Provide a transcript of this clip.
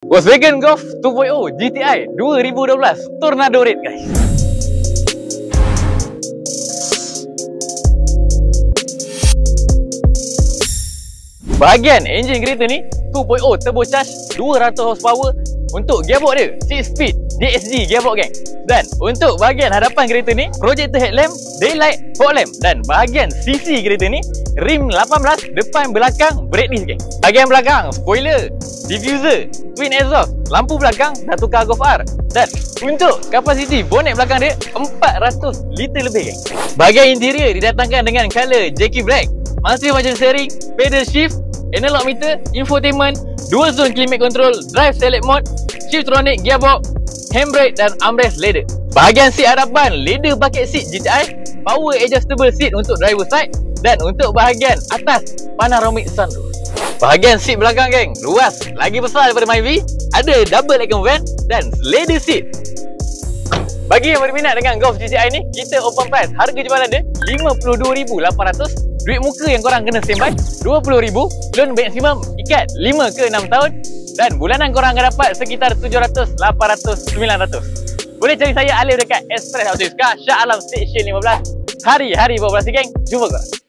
Volkswagen Golf 2.0 GTI 2012 Tornado Red guys. Bahagian enjin kereta ni 2.0 turbocharged 200 horsepower. Untuk gearbox dia 6 speed DSG gearbox geng. Dan untuk bahagian hadapan kereta ni projector headlamp, daylight, fog lamp. Dan bahagian sisi kereta ni rim 18 depan belakang brake disc geng. Bahagian belakang spoiler, diffuser, twin exhaust, lampu belakang dah tukar Golf R. Dan untuk kapasiti bonet belakang dia 400 liter lebih geng. Bahagian interior didatangkan dengan color Jackie Black, multi function steering, pedal shift, analog meter, infotainment, dual zone climate control, drive select mode, shiftronic gearbox, handbrake dan armrest leather. Bahagian seat hadapan leather bucket seat GTI, power adjustable seat untuk driver side. Dan untuk bahagian atas panoramic sunroof. Bahagian seat belakang geng luas, lagi besar daripada Myvi, ada double aircon vent dan leather seat. Bagi yang berminat dengan Golf GTI ni, kita open price harga jualan dia RM52,800. Duit muka yang korang kena standby RM20,000. Loan maksimum ikat 5 ke 6 tahun. Dan bulanan korang akan dapat sekitar 700, 800, 900. Boleh cari saya Alif dekat Express Auto Car Shah Alam Station 15. Hari-hari beroperasi geng. Jumpa korang.